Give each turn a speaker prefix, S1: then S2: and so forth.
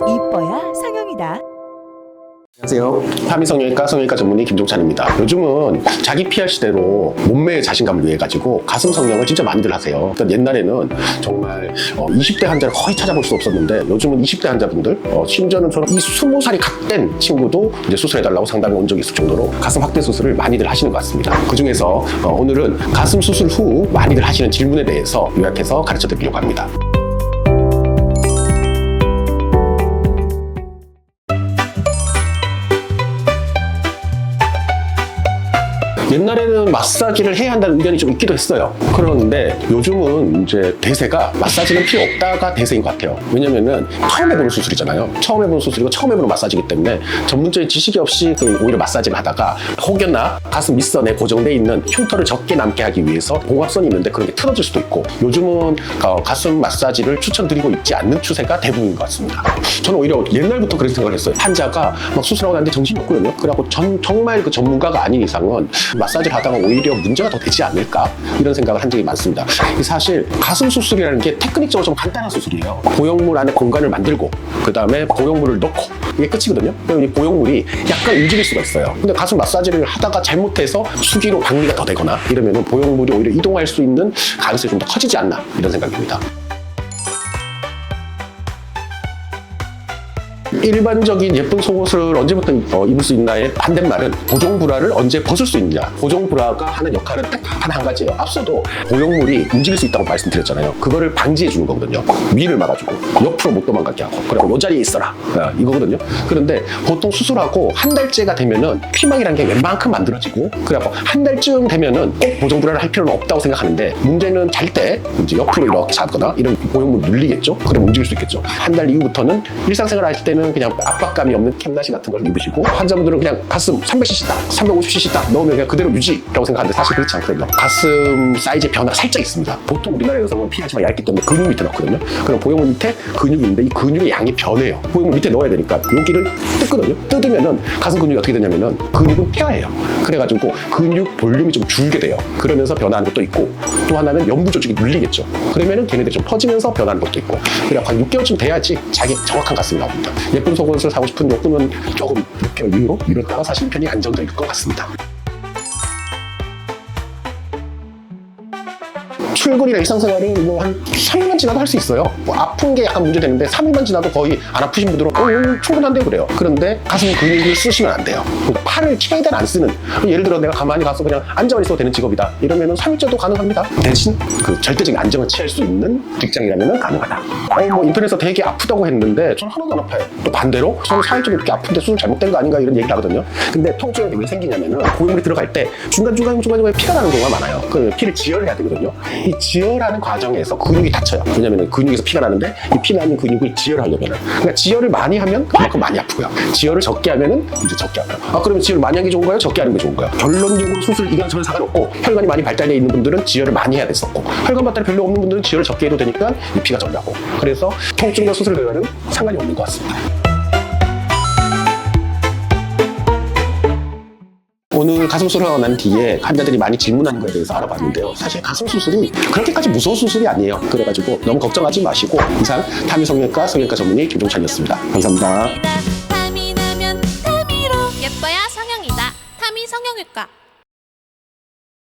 S1: 이뻐야 상영이다.
S2: 안녕하세요. 타미성형외과 성형외과 전문의 김종찬입니다. 요즘은 자기 PR 시대로 몸매에 자신감을 위해 가지고 가슴 성형을 진짜 많이들 하세요. 그러니까 옛날에는 정말 20대 환자를 거의 찾아볼 수 없었는데 요즘은 20대 환자분들 심지어는 저는 이 20살이 갓 된 친구도 이제 수술해달라고 상담이 온 적이 있을 정도로 가슴 확대 수술을 많이들 하시는 것 같습니다. 그 중에서 오늘은 가슴 수술 후 많이들 하시는 질문에 대해서 요약해서 가르쳐 드리려고 합니다. 옛날에는 마사지를 해야 한다는 의견이 좀 있기도 했어요. 그러는데 요즘은 이제 대세가 마사지는 필요 없다가 대세인 것 같아요. 왜냐면은 처음 해보는 수술이잖아요. 처음 해보는 수술이고 처음 해보는 마사지이기 때문에 전문적인 지식이 없이 오히려 마사지를 하다가 혹여나 가슴 밑선에 고정돼 있는 흉터를 적게 남게 하기 위해서 봉합선이 있는데 그런 게 틀어질 수도 있고 요즘은 가슴 마사지를 추천드리고 있지 않는 추세가 대부분인 것 같습니다. 저는 오히려 옛날부터 그런 생각을 했어요. 환자가 막 수술하고 나는데 정신이 없거든요. 그래갖고 정말 그 전문가가 아닌 이상은 마사지를 하다가 오히려 문제가 더 되지 않을까 이런 생각을 한 적이 많습니다. 사실 가슴 수술이라는 게 테크닉적으로 좀 간단한 수술이에요. 보형물 안에 공간을 만들고 그 다음에 보형물을 넣고 이게 끝이거든요. 그럼 이 보형물이 약간 움직일 수가 있어요. 근데 가슴 마사지를 하다가 잘못해서 수기로 박리가 더 되거나 이러면 보형물이 오히려 이동할 수 있는 가능성이 좀 더 커지지 않나 이런 생각입니다. 일반적인 예쁜 속옷을 언제부터 입을 수 있나의 반대말은 보정브라를 언제 벗을 수 있느냐. 보정브라가 하는 역할은 딱 한 가지예요. 앞서도 보형물이 움직일 수 있다고 말씀드렸잖아요. 그거를 방지해 주는 거거든요. 위를 막아주고 옆으로 못 도망가게 하고 그리고 이 자리에 있어라 이거거든요. 그런데 보통 수술하고 한 달째가 되면은 피막이라는 게 웬만큼 만들어지고 그래갖고 한 달쯤 되면은 꼭 보정브라를 할 필요는 없다고 생각하는데 문제는 잘 때 이제 옆으로 이렇게 잡거나 이런 보형물 눌리겠죠. 그럼 움직일 수 있겠죠. 한 달 이후부터는 일상생활 할 때는 그냥 압박감이 없는 캠나시 같은 걸 입으시고 환자분들은 그냥 가슴 300cc다 350cc다 넣으면 그냥 그대로 유지라고 생각하는데 사실 그렇지 않거든요. 가슴 사이즈의 변화가 살짝 있습니다. 보통 우리나라 여성은 피하지만 얇기 때문에 근육 밑에 넣거든요. 그럼 보형물 밑에 근육이 있는데 이 근육의 양이 변해요. 보형물 밑에 넣어야 되니까 여기를 뜯거든요. 뜯으면은 가슴 근육이 어떻게 되냐면은 근육은 폐화해요. 그래가지고 근육 볼륨이 좀 줄게 돼요. 그러면서 변하는 것도 있고 또 하나는 연부 조직이 눌리겠죠. 그러면은 걔네들이 좀 퍼지면서 변하는 것도 있고 그래 한 6개월쯤 돼야지 자기 정확한 가슴이 나옵니다. 예쁜 속옷을 사고 싶은 욕구는 조금 6개월 이후로 미뤘다가 사실 편이 안정적일 것 같습니다. 출근이나 일상생활은 뭐 한 3일만 지나도 할 수 있어요. 뭐 아픈 게 약간 문제되는데 3일만 지나도 거의 안 아프신 분들은 충분한데 그래요. 그런데 가슴 근육을 쓰시면 안 돼요. 그러니까 팔을 최대한 안 쓰는 예를 들어 내가 가만히 가서 그냥 앉아만 있어도 되는 직업이다. 이러면은 3일째도 가능합니다. 대신 그 절대적인 안정을 취할 수 있는 직장이라면 가능하다. 뭐 인터넷에서 되게 아프다고 했는데 저는 하나도 안 아파요. 또 반대로 저는 4일째 이렇게 아픈데 수술 잘못된 거 아닌가 이런 얘기를 하거든요. 근데 통증이 왜 생기냐면은 보형물이 들어갈 때 중간중간에 피가 나는 경우가 많아요. 그 피를 지혈을 해야 되거든요. 이 지혈하는 과정에서 근육이 다쳐요. 왜냐면 근육에서 피가 나는데 이 피 나는 근육을 지혈하려면은 그러니까 지혈을 많이 하면 그만큼 많이 아프고요. 지혈을 적게 하면은 이제 적게 아파요. 그러면 지혈을 많이 하는 게 좋은 거예요? 적게 하는 게 좋은 거예요? 결론적으로 수술 이건 전혀 상관없고 혈관이 많이 발달되어 있는 분들은 지혈을 많이 해야 됐었고 혈관 발달이 별로 없는 분들은 지혈을 적게 해도 되니까 이 피가 덜 나고 그래서 통증과 수술 결과는 상관이 없는 것 같습니다. 오늘 가슴 수술하고 난 뒤에 환자들이 많이 질문하는 거에 대해서 알아봤는데요. 사실 가슴 수술이 그렇게까지 무서운 수술이 아니에요. 그래가지고 너무 걱정하지 마시고 이상 타미성형외과 성형외과 전문의 김종찬이었습니다. 감사합니다.